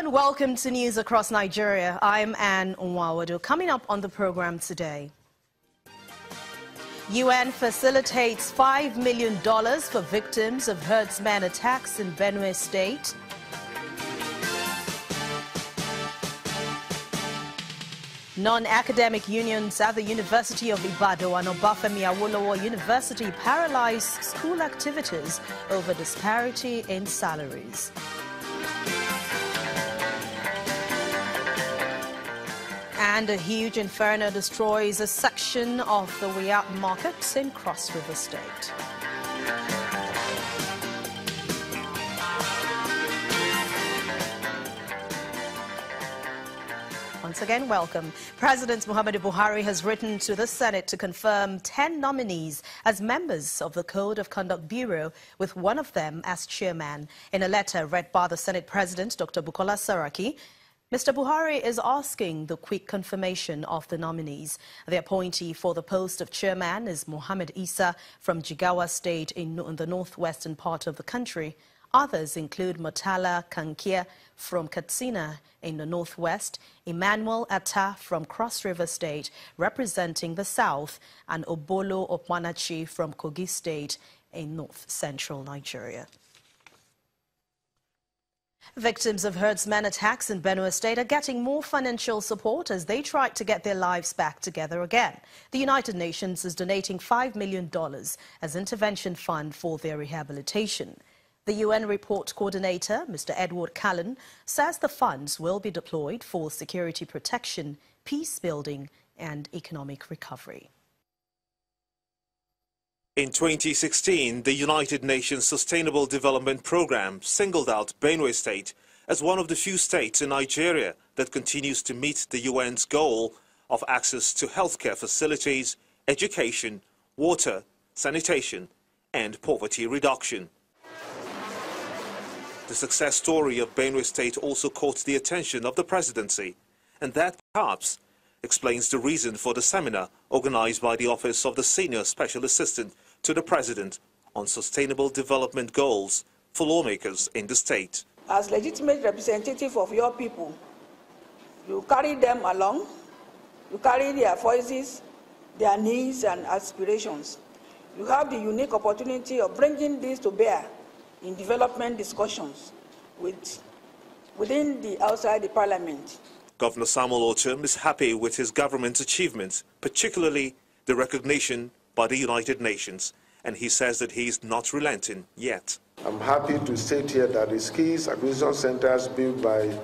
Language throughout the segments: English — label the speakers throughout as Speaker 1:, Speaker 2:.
Speaker 1: Hello and welcome to News Across Nigeria. I'm Anne Nwawado. Coming up on the program today, UN facilitates $5 million for victims of herdsmen attacks in Benue State. Non-academic unions at the University of Ibadan and Obafemi Awolowo University paralyze school activities over disparity in salaries. And a huge inferno destroys a section of the Wiyat market in Cross River State. Once again, welcome. President Muhammadu Buhari has written to the Senate to confirm 10 nominees as members of the Code of Conduct Bureau, with one of them as chairman. In a letter read by the Senate President, Dr. Bukola Saraki, Mr. Buhari is asking the quick confirmation of the nominees. The appointee for the post of chairman is Mohammed Isa from Jigawa State in the northwestern part of the country. Others include Murtala Kankia from Katsina in the northwest, Emmanuel Atta from Cross River State representing the south, and Obolo Opwanachi from Kogi State in north-central Nigeria. Victims of herdsmen attacks in Benue State are getting more financial support as they try to get their lives back together again. The United Nations is donating $5 million as intervention fund for their rehabilitation. The UN report coordinator, Mr. Edward Callan, says the funds will be deployed for security protection, peace building and economic recovery.
Speaker 2: In 2016, the United Nations Sustainable Development Programme singled out Benue State as one of the few states in Nigeria that continues to meet the UN's goal of access to healthcare facilities, education, water, sanitation, and poverty reduction. The success story of Benue State also caught the attention of the presidency, and that perhaps explains the reason for the seminar organized by the Office of the Senior Special Assistant to the President on Sustainable Development Goals for lawmakers in the state.
Speaker 3: As legitimate representative of your people, you carry them along, you carry their voices, their needs and aspirations. You have the unique opportunity of bringing this to bear in development discussions within the outside the parliament.
Speaker 2: Governor Samuel Ortom is happy with his government's achievements, particularly the recognition by the United Nations, and he says that he is not relenting yet.
Speaker 4: I'm happy to state here that the skills acquisition centers built by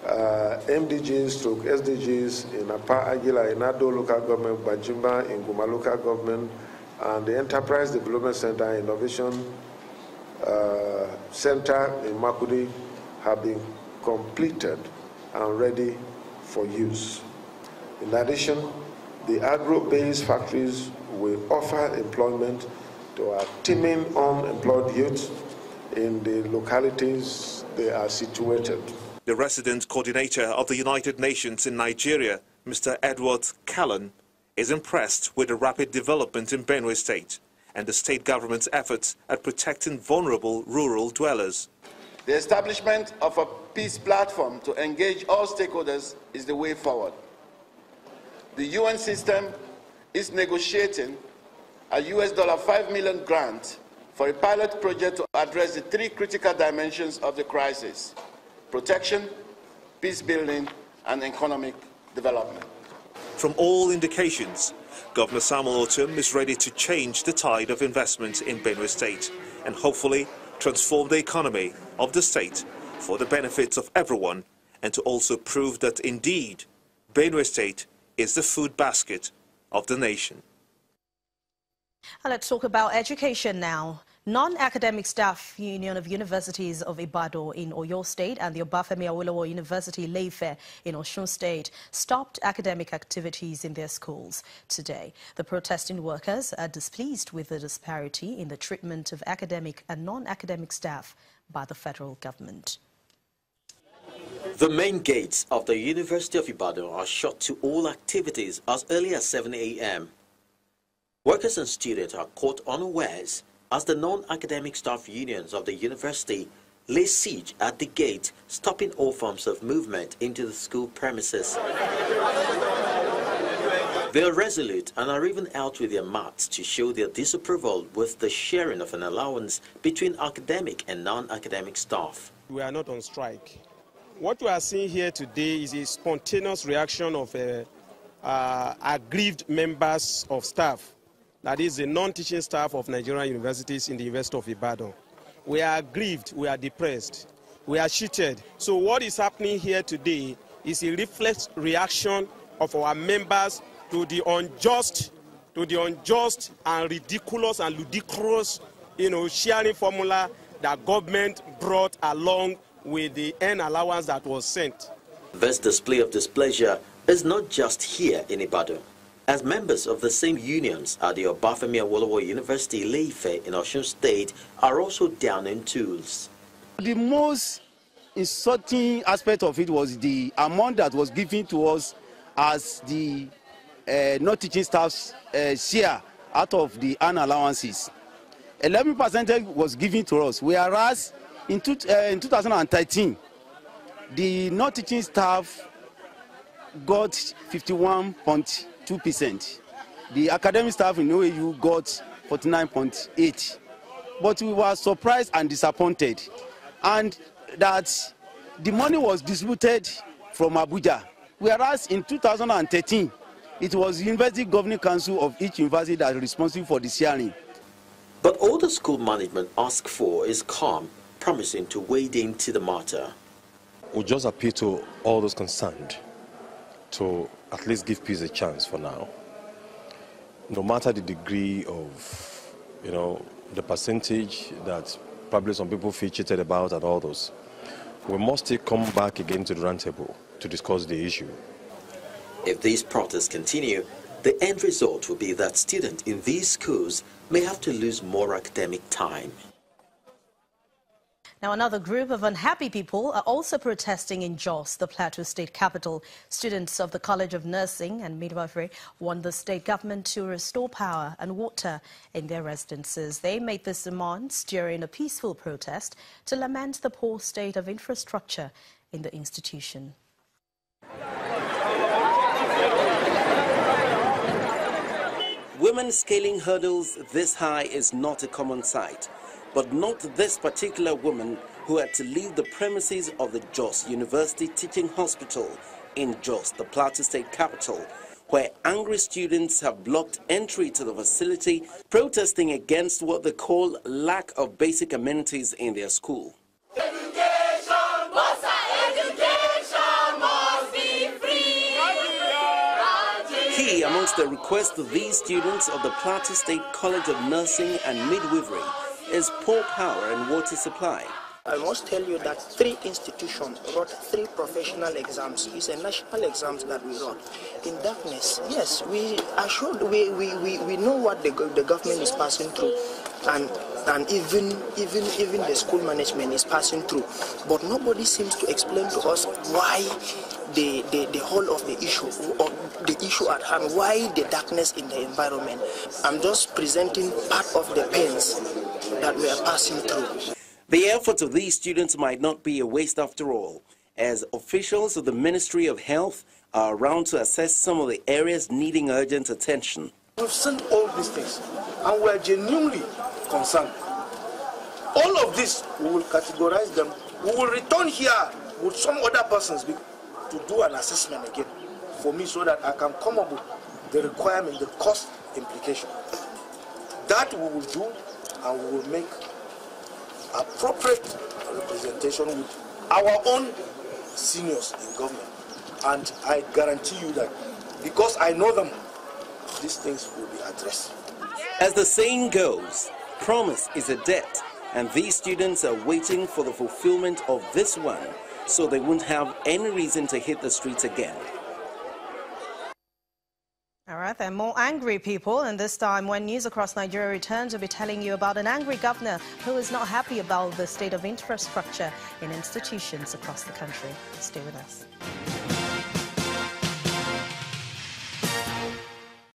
Speaker 4: MDGs to SDGs in Apa Agila, in Ado local government, Bajimba, in Guma local government, and the Enterprise Development Center Innovation Center in Makudi have been completed and ready for use. In addition, the agro-based factories will offer employment to our teeming unemployed youth in the localities they are situated.
Speaker 2: The resident coordinator of the United Nations in Nigeria, Mr. Edward Callan, is impressed with the rapid development in Benue State and the state government's efforts at protecting vulnerable rural dwellers.
Speaker 5: The establishment of a peace platform to engage all stakeholders is the way forward. The UN system is negotiating a $5 million grant for a pilot project to address the three critical dimensions of the crisis: protection, peace building, and economic development.
Speaker 2: From all indications, Governor Samuel Ortom is ready to change the tide of investment in Benue State and hopefully transform the economy of the state for the benefits of everyone, and to also prove that indeed Benue State is the food basket of the nation.
Speaker 1: And let's talk about education now. Non-academic staff union of universities of Ibadan in Oyo State and the Obafemi Awolowo University Ileife in Osun State stopped academic activities in their schools today. The protesting workers are displeased with the disparity in the treatment of academic and non-academic staff by the federal government.
Speaker 6: The main gates of the University of Ibadan are shut to all activities as early as 7 a.m. Workers and students are caught unawares as the non-academic staff unions of the university lay siege at the gate, stopping all forms of movement into the school premises. They are resolute and are even out with their mats to show their disapproval with the sharing of an allowance between academic and non-academic staff.
Speaker 7: We are not on strike. What we are seeing here today is a spontaneous reaction of aggrieved members of staff, that is the non-teaching staff of Nigerian universities in the University of Ibadan. We are aggrieved, we are depressed, we are cheated. So what is happening here today is a reflex reaction of our members to the unjust and ridiculous and ludicrous, sharing formula that government brought along with the end allowance that was sent.
Speaker 6: This display of displeasure is not just here in Ibadan, as members of the same unions at the Obafemi Awolowo University Ile-Ife in Osun State are also down in tools.
Speaker 8: The most insulting aspect of it was the amount that was given to us as the non-teaching staff's share out of the earned allowances. 11% was given to us, whereas in 2013, the non-teaching staff got 51.2%. The academic staff in OAU got 49.8%. But we were surprised and disappointed, and that the money was distributed from Abuja, whereas in 2013, it was the University Governing Council of each university that is responsible for the sharing.
Speaker 6: But all the school management asks for is calm, promising to wade into the matter.
Speaker 9: We just appeal to all those concerned to at least give peace a chance for now. No matter the degree of, the percentage that probably some people feel cheated about and all those, we must still come back again to the round table to discuss the issue.
Speaker 6: If these protests continue, the end result will be that students in these schools may have to lose more academic time.
Speaker 1: Now, another group of unhappy people are also protesting in Jos, the Plateau state capital. Students of the College of Nursing and Midwifery want the state government to restore power and water in their residences. They made these demands during a peaceful protest to lament the poor state of infrastructure in the institution.
Speaker 10: Women scaling hurdles this high is not a common sight, but not this particular woman who had to leave the premises of the Jos University Teaching Hospital in Jos, the Plateau state capital, where angry students have blocked entry to the facility, protesting against what they call lack of basic amenities in their school. Key amongst the requests of these students of the Plateau State College of Nursing and Midwifery is poor power and water supply.
Speaker 11: I must tell you that 3 institutions wrote 3 professional exams. It's a national exams that we wrote. In darkness, yes, we are sure we know what the government is passing through, and even the school management is passing through. But nobody seems to explain to us why the whole of the issue, or the issue at hand, why the darkness in the environment. I'm just presenting part of the pains that we are passing through.
Speaker 10: The efforts of these students might not be a waste after all, as officials of the Ministry of Health are around to assess some of the areas needing urgent attention.
Speaker 12: We've sent all these things, and we are genuinely concerned. All of this, we will categorize them. We will return here with some other persons to do an assessment again for me, so that I can come up with the requirement, the cost implication. That we will do, and we will make appropriate representation with our own seniors in government. And I guarantee you that, because I know them, these things will be addressed.
Speaker 10: As the saying goes, promise is a debt, and these students are waiting for the fulfillment of this one, so they won't have any reason to hit the streets again.
Speaker 1: All right, there are more angry people, and this time when News Across Nigeria returns, we'll be telling you about an angry governor who is not happy about the state of infrastructure in institutions across the country. Stay with us.